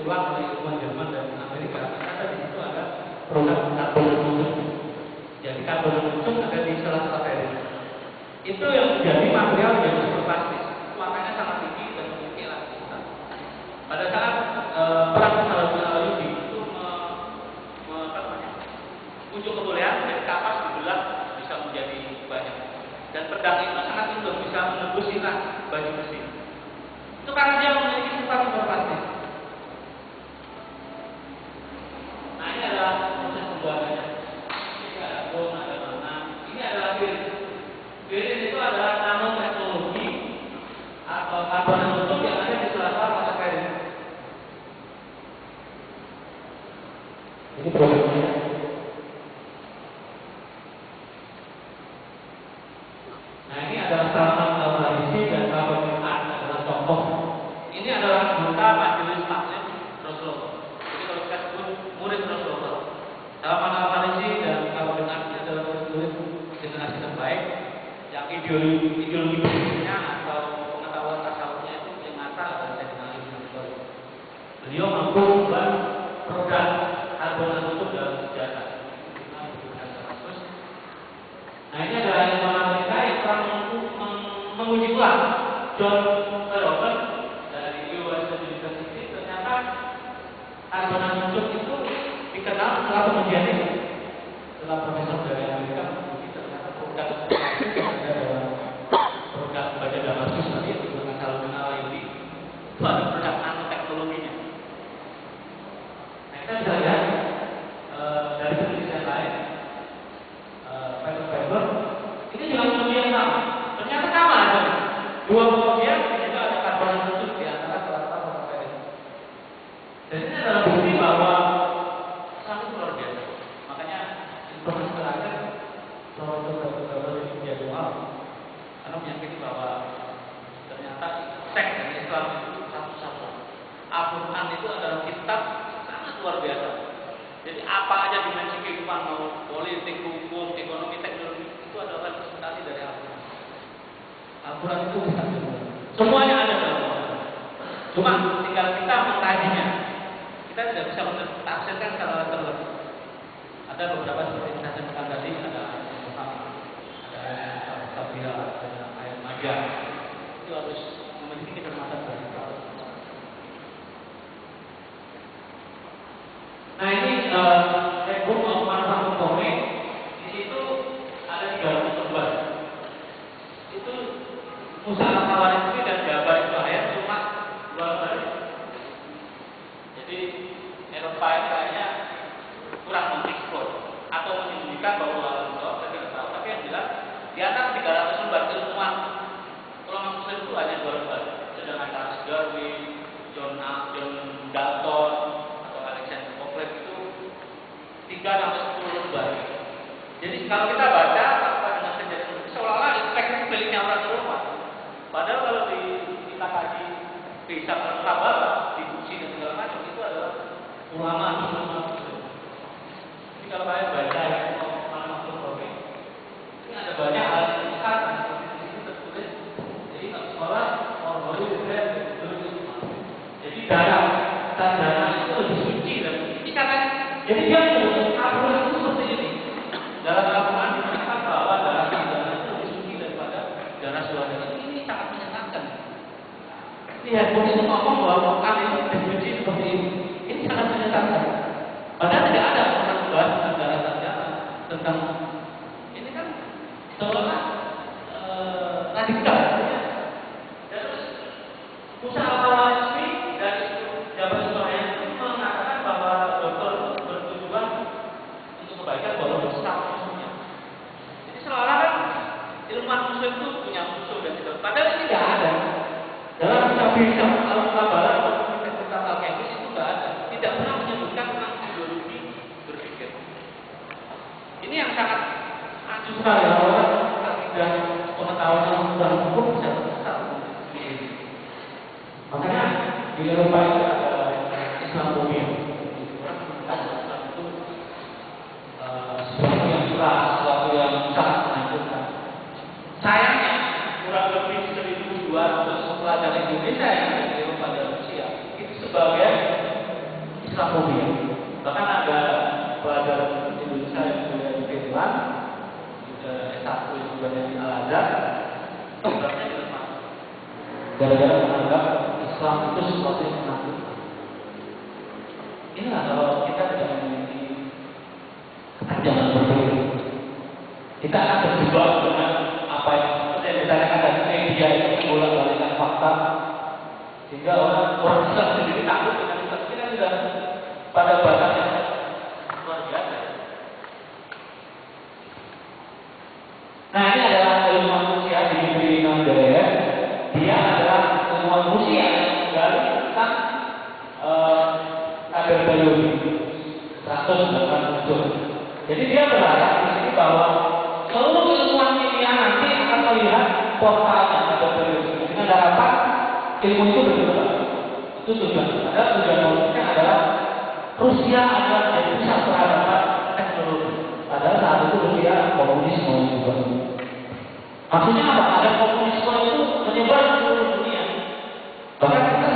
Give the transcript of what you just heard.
ulang oleh ilmuwan Jerman dan Amerika. Ternyata di situ ada produk karbon monoksida. Jadi karbon monoksida ada di sela-sela ferrit. Itu yang menjadi material yang super plastis. Warnanya sangat tinggi dan memiliki elastisitas. Pada saat perang Saljunan Yudi itu ujung kebolehan dari kapas dibelah bisa menjadi banyak. Dan pedang itu sangat indah, bisa menembus sirah baju besi. Itu karena dia memiliki sifat super plastis. Nah ini adalah proses pembuatannya. Ini ada bom, ada mana. Ini adalah firin. Firin itu adalah nanoteknologi atau karbon nanotube yang ada di sela-sela masa ferrit. Ini produknya. Nah ini adalah Salman Al-Farisi dan Abu Bakar adalah tokoh. Ini adalah anggota Majelis Taklim Rasulullah. Jadi kalau kita sebut murid Rasulullah, Salman Al-Farisi dan Abu Bakar adalah murid generasi terbaik yang ideologinya atau pengetahuan tasawufnya itu yang nyata adalah Sayyidina Ali bin Abi Thalib. Beliau mampu membuat produk karbon nanotube dalam sejarah. Nah ini adalah ilmuwan Amerika yang telah menguji ulang John Robert dari US University. Ternyata karbon nanotube itu dikenal setelah pengujian ini. Setelah profesor dari Amerika menguji, ternyata produk yang ada dalam produk baja Damaskus tadi yang digunakan Salman Al-Yudi itu ada produk nanoteknologinya. Nah kita bisa lihat dari penelitian lain. Fiber ini juga metode yang sama. Ternyata sama ada. Dua kemudian itu ada karbon nanotube di antara sela-sela masa ferrit. Dan ini adalah bukti bahwa sangat luar biasa. Makanya informasi terakhir Profesor ini menjadi wow karena meyakini bahwa ternyata seks dan Islam itu satu-satu. Al-Quran itu adalah kitab sangat luar biasa. Jadi apa aja dimensi kehidupan, mau politik, hukum, ekonomi, teknologi, itu adalah representasi dari Al-Quran. Al-Quran itu bisa semuanya ada dalam Al-Quran. Cuma tinggal kita mengkajinya. Kita tidak bisa menafsirkan secara terlebih. Ada beberapa seperti yang saya sebutkan tadi, ada ayat Al-Fatihah, ada ayat Maida. Itu harus memiliki kecermatan dari Allah. Nah ini Book of Manufacturing Coming. Di situ ada 300 lembar. Itu Musa Al-Khawarizmi dan Jabar Ismail cuma 2 lembar. Jadi Eropa ini kayaknya kurang mengeksplor atau menyembunyikan bahwa saya tidak tahu. Tapi yang jelas di atas 300 lembar ilmuwan ulama Muslim itu hanya 2 lembar. Sedangkan Charles Darwin, John Dalton itu 3 sampai 10 lembar. Jadi kalau kita baca tanpa dengan kejadian itu seolah-olah teks miliknya orang Eropa. Padahal kalau kita kaji bisa berkabar, diuji dan segala macam itu adalah ulama Muslim. Jadi kalau kalian baca manufaktur ini ada banyak hal yang besar seperti di sini tertulis. Jadi kalau sekolah orang jadi darah itu lebih suci dan jadi dia menyebut Al-Quran itu seperti ini. Dalam Al-Quran dikatakan bahwa darah itu lebih suci daripada darah saudara. Ini sangat menyesatkan. Lihat, itu ngomong bahwa Quran itu lebih suci seperti ini. Ini sangat menyesatkan. Padahal tidak ada orang membahas tentang darah saudara, tentang ini kan seolah radikal. Terus Musa Al-Khawarizmi dari Jabar Ismail itu mengatakan bahwa dokter kebaikan walaupun secara musuhnya. Jadi seolah-olah kan ilmuwan Muslim itu punya musuh dan itu. Padahal ini tidak ada. Dalam kitab Al-Kabbalah atau tentang Al-Kemis itu tidak ada. Tidak pernah menyebutkan tentang ideologi berpikir. Ini yang sangat acuh sekali. Orang dan pengetahuan tentang hukum bisa tersesat di sini. Makanya di Eropa itu ada Islamofobia. Sesuatu yang sangat menakutkan. Sayangnya kurang lebih 1.200 pelajar Indonesia yang ada di Eropa dan Rusia itu sebagian Islamophobia. Bahkan ada pelajar Indonesia yang kuliah di Finland, S1 juga di Al-Azhar, programnya dilepas. Gara-gara menganggap Islam itu sesuatu yang menakutkan. Inilah kalau kita tidak memiliki kepanjangan berpikir, kita akan terjebak dengan apa yang misalnya ada media yang bolak-balikan fakta, sehingga orang Islam sendiri takut dengan Islam. Kita sudah pada batas yang luar biasa. Nah, ini adalah ilmu manusia di negeri Indonesia. Dia adalah ilmu manusia yang menggali tentang kadar biologi 180. Jadi dia berharap di sini bahwa seluruh ilmuwan ilmiah nanti akan melihat portalnya kadar biologi. Dengan harapan ilmu itu berkembang. Itu tujuan. Ada tujuan politiknya adalah Rusia adalah menjadi pusat peradaban teknologi. Padahal saat itu Rusia komunis mau juga. Maksudnya apa? Ada